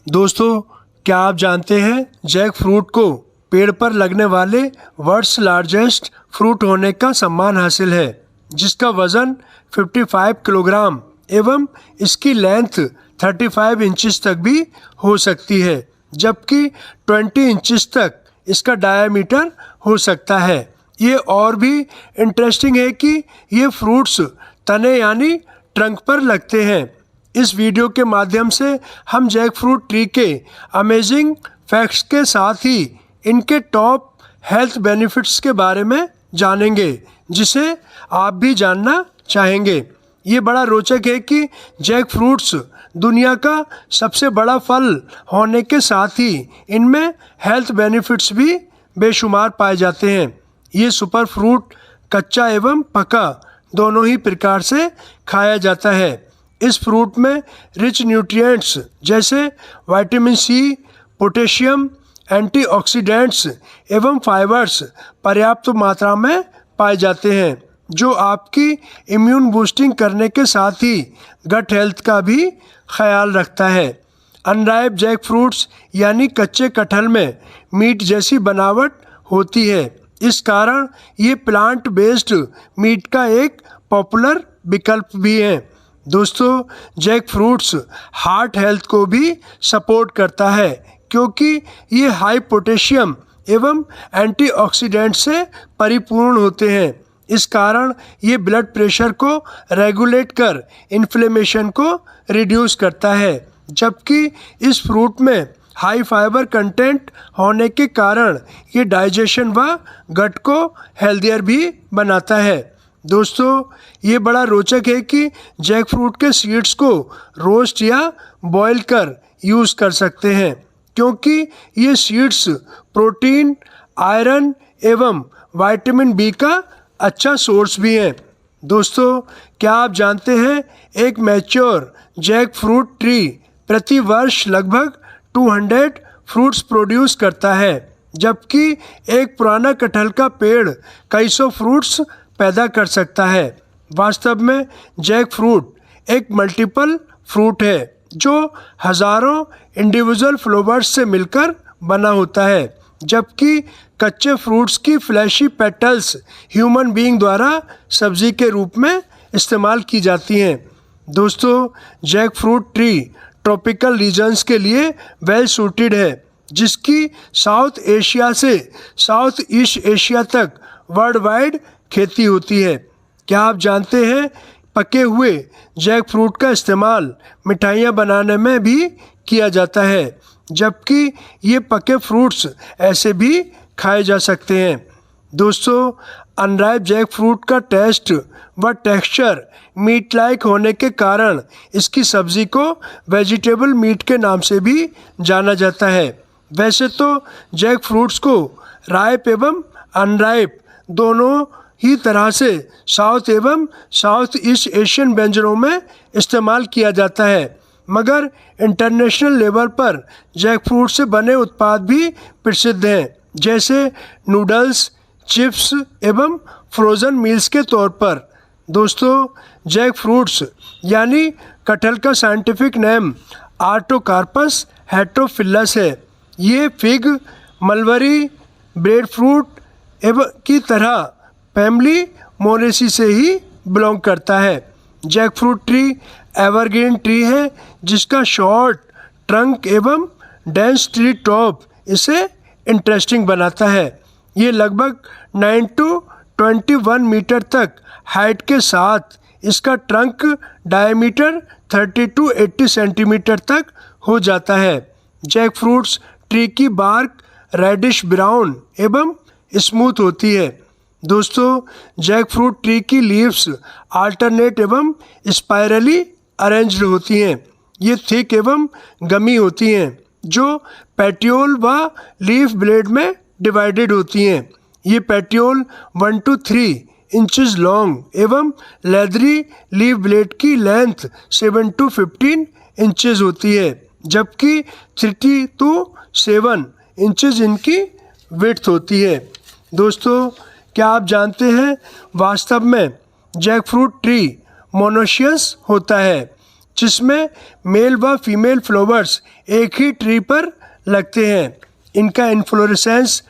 दोस्तों, क्या आप जानते हैं जैक फ्रूट को पेड़ पर लगने वाले वर्ल्ड्स लार्जेस्ट फ्रूट होने का सम्मान हासिल है, जिसका वज़न 55 किलोग्राम एवं इसकी लेंथ 35 इंचेस तक भी हो सकती है, जबकि 20 इंचेस तक इसका डायामीटर हो सकता है। ये और भी इंटरेस्टिंग है कि ये फ्रूट्स तने यानी ट्रंक पर लगते हैं। इस वीडियो के माध्यम से हम जैक फ्रूट ट्री के अमेजिंग फैक्ट्स के साथ ही इनके टॉप हेल्थ बेनिफिट्स के बारे में जानेंगे, जिसे आप भी जानना चाहेंगे। ये बड़ा रोचक है कि जैक फ्रूट्स दुनिया का सबसे बड़ा फल होने के साथ ही इनमें हेल्थ बेनिफिट्स भी बेशुमार पाए जाते हैं। ये सुपर फ्रूट कच्चा एवं पका दोनों ही प्रकार से खाया जाता है। इस फ्रूट में रिच न्यूट्रिएंट्स जैसे विटामिन सी, पोटेशियम, एंटीऑक्सीडेंट्स एवं फाइबर्स पर्याप्त मात्रा में पाए जाते हैं, जो आपकी इम्यून बूस्टिंग करने के साथ ही गट हेल्थ का भी ख्याल रखता है। अनराइप जैक फ्रूट्स यानी कच्चे कटहल में मीट जैसी बनावट होती है। इस कारण ये प्लांट बेस्ड मीट का एक पॉपुलर विकल्प भी है। दोस्तों, जैक फ्रूट्स हार्ट हेल्थ को भी सपोर्ट करता है, क्योंकि ये हाई पोटेशियम एवं एंटीऑक्सीडेंट से परिपूर्ण होते हैं। इस कारण ये ब्लड प्रेशर को रेगुलेट कर इन्फ्लेमेशन को रिड्यूस करता है, जबकि इस फ्रूट में हाई फाइबर कंटेंट होने के कारण ये डाइजेशन व गट को हेल्दियर भी बनाता है। दोस्तों, ये बड़ा रोचक है कि जैक फ्रूट के सीड्स को रोस्ट या बॉईल कर यूज़ कर सकते हैं, क्योंकि ये सीड्स प्रोटीन, आयरन एवं विटामिन बी का अच्छा सोर्स भी हैं। दोस्तों, क्या आप जानते हैं एक मैच्योर जैक फ्रूट ट्री प्रति वर्ष लगभग 200 फ्रूट्स प्रोड्यूस करता है, जबकि एक पुराना कटहल का पेड़ कई सौ फ्रूट्स पैदा कर सकता है। वास्तव में जैक फ्रूट एक मल्टीपल फ्रूट है जो हज़ारों इंडिविजुअल फ्लावर्स से मिलकर बना होता है, जबकि कच्चे फ्रूट्स की फ्लैशी पेटल्स ह्यूमन बीइंग द्वारा सब्जी के रूप में इस्तेमाल की जाती हैं। दोस्तों, jackfruit tree tropical regions के लिए वेल सूटेड है, जिसकी साउथ एशिया से साउथ ईस्ट एशिया तक वर्ल्ड वाइड खेती होती है। क्या आप जानते हैं पके हुए जैक फ्रूट का इस्तेमाल मिठाइयाँ बनाने में भी किया जाता है, जबकि ये पके फ्रूट्स ऐसे भी खाए जा सकते हैं। दोस्तों, अनराइप जैक फ्रूट का टेस्ट व टेक्सचर मीट लाइक होने के कारण इसकी सब्ज़ी को वेजिटेबल मीट के नाम से भी जाना जाता है। वैसे तो जैक फ्रूट्स को राइप एवं अनराइप दोनों ही तरह से साउथ एवं साउथ ईस्ट एशियन व्यंजनों में इस्तेमाल किया जाता है, मगर इंटरनेशनल लेवल पर जैक फ्रूट से बने उत्पाद भी प्रसिद्ध हैं, जैसे नूडल्स, चिप्स एवं फ्रोज़न मील्स के तौर पर। दोस्तों, जैक फ्रूट्स यानी कटहल का साइंटिफिक नेम आर्टोकार्पस हेटेरोफिलस है। ये फिग, मलबरी, ब्रेड फ्रूट एवं की तरह फैमिली मोरेसी से ही बिलोंग करता है। Jackfruit tree evergreen tree है, जिसका शॉर्ट ट्रंक एवं डेंस ट्री टॉप इसे इंटरेस्टिंग बनाता है। ये लगभग 9 to 21 मीटर तक हाइट के साथ इसका ट्रंक डायमीटर 30 to 80 सेंटीमीटर तक हो जाता है। जैक फ्रूट्स ट्री की बार्क रेडिश ब्राउन एवं स्मूथ होती है। दोस्तों, जैक फ्रूट ट्री की लीव्स आल्टरनेट एवं स्पाइरली अरेंज्ड होती हैं। ये थिक एवं गमी होती हैं, जो पेटियोल व लीफ ब्लेड में डिवाइडेड होती हैं। ये पेटियोल 1 to 3 इंचेस लॉन्ग एवं लेदरी लीफ ब्लेड की लेंथ 7 to 15 इंचेस होती है, जबकि 3 to 7 इंचेस इनकी विड्थ होती है। दोस्तों, क्या आप जानते हैं वास्तव में जैक फ्रूट ट्री मोनोशियस होता है, जिसमें मेल व फीमेल फ्लावर्स एक ही ट्री पर लगते हैं। इनका इन्फ्लोरेसेंस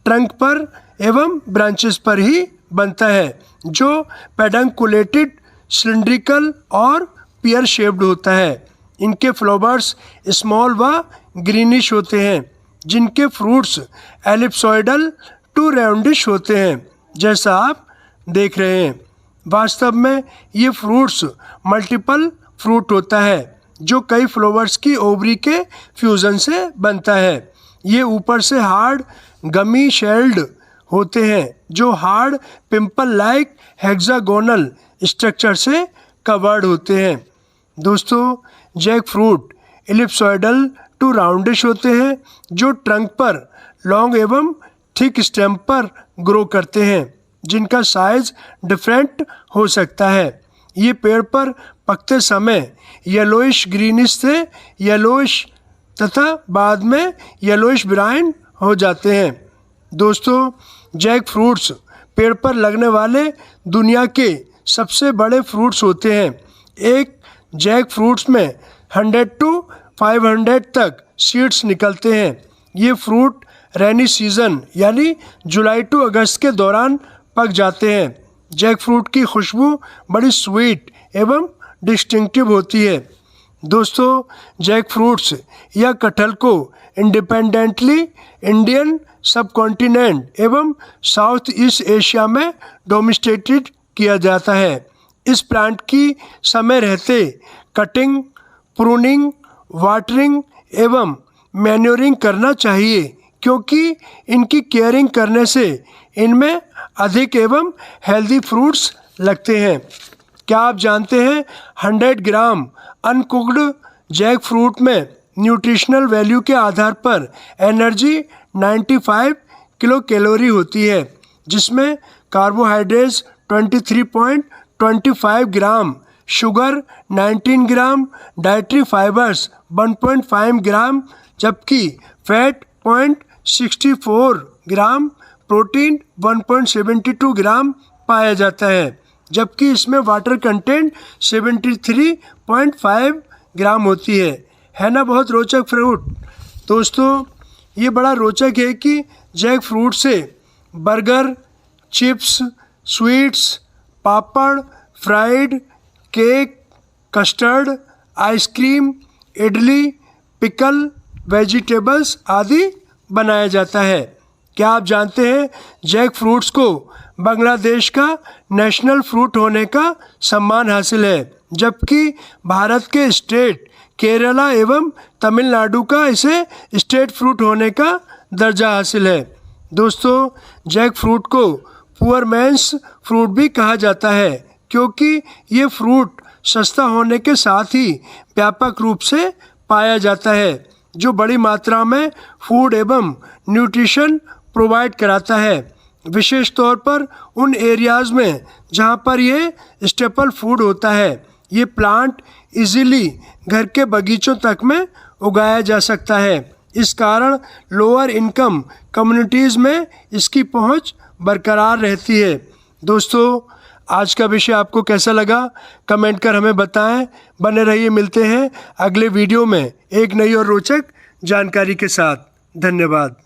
ट्रंक पर एवं ब्रांचेस पर ही बनता है, जो पेडंकुलेटेड, सिलिंड्रिकल और पियर शेप्ड होता है। इनके फ्लावर्स स्मॉल व ग्रीनिश होते हैं, जिनके फ्रूट्स एलिप्सॉइडल टू राउंडिश होते हैं, जैसा आप देख रहे हैं। वास्तव में ये फ्रूट्स मल्टीपल फ्रूट होता है, जो कई फ्लावर्स की ओवरी के फ्यूज़न से बनता है। ये ऊपर से हार्ड गमी शेल्ड होते हैं, जो hard pimple like hexagonal structure से कवर्ड होते हैं। दोस्तों, जैक फ्रूट एलिप्सॉइडल टू राउंडिश होते हैं, जो ट्रंक पर लॉन्ग एवं थिक स्टेम पर ग्रो करते हैं, जिनका साइज डिफरेंट हो सकता है। ये पेड़ पर पकते समय येलोइश ग्रीनिश से येलोइश तथा बाद में येलोइश ब्राउन हो जाते हैं। दोस्तों, जैक फ्रूट्स पेड़ पर लगने वाले दुनिया के सबसे बड़े फ्रूट्स होते हैं। एक जैक फ्रूट्स में 100 to 500 तक सीड्स निकलते हैं। ये फ्रूट रेनी सीज़न यानी जुलाई टू अगस्त के दौरान पक जाते हैं। जैक फ्रूट की खुशबू बड़ी स्वीट एवं डिस्टिंक्टिव होती है। दोस्तों, जैक फ्रूट्स या कटहल को इंडिपेंडेंटली इंडियन सब कॉन्टिनेंट एवं साउथ ईस्ट एशिया में डोमेस्टिकेटेड किया जाता है। इस प्लांट की समय रहते कटिंग, प्रूनिंग, वाटरिंग एवं मैन्योरिंग करना चाहिए, क्योंकि इनकी केयरिंग करने से इनमें अधिक एवं हेल्दी फ्रूट्स लगते हैं। क्या आप जानते हैं 100 ग्राम अनकुक्ड जैक फ्रूट में न्यूट्रिशनल वैल्यू के आधार पर एनर्जी 95 किलो कैलोरी होती है, जिसमें कार्बोहाइड्रेट्स 23.25 ग्राम, शुगर 19 ग्राम, डाइटरी फाइबर्स 1.5 ग्राम, जबकि फैट 0.64 ग्राम, प्रोटीन 1.72 ग्राम पाया जाता है, जबकि इसमें वाटर कंटेंट 73.5 ग्राम होती है ना। बहुत रोचक फ्रूट। दोस्तों, ये बड़ा रोचक है कि जैक फ्रूट से burger, chips, sweets, papad, fried, cake, custard, ice cream, idli, pickle, vegetables आदि बनाया जाता है। क्या आप जानते हैं जैक फ्रूट्स को बांग्लादेश का नेशनल फ्रूट होने का सम्मान हासिल है, जबकि भारत के स्टेट केरला एवं तमिलनाडु का इसे स्टेट फ्रूट होने का दर्जा हासिल है। दोस्तों, जैक फ्रूट को पुअर मैन्स फ्रूट भी कहा जाता है, क्योंकि ये फ्रूट सस्ता होने के साथ ही व्यापक रूप से पाया जाता है, जो बड़ी मात्रा में फूड एवं न्यूट्रिशन प्रोवाइड कराता है, विशेष तौर पर उन एरियाज़ में जहाँ पर ये स्टेपल फूड होता है। ये प्लांट इजीली घर के बगीचों तक में उगाया जा सकता है। इस कारण लोअर इनकम कम्युनिटीज़ में इसकी पहुँच बरकरार रहती है। दोस्तों, आज का विषय आपको कैसा लगा कमेंट कर हमें बताएं। बने रहिए, मिलते हैं अगले वीडियो में एक नई और रोचक जानकारी के साथ। धन्यवाद।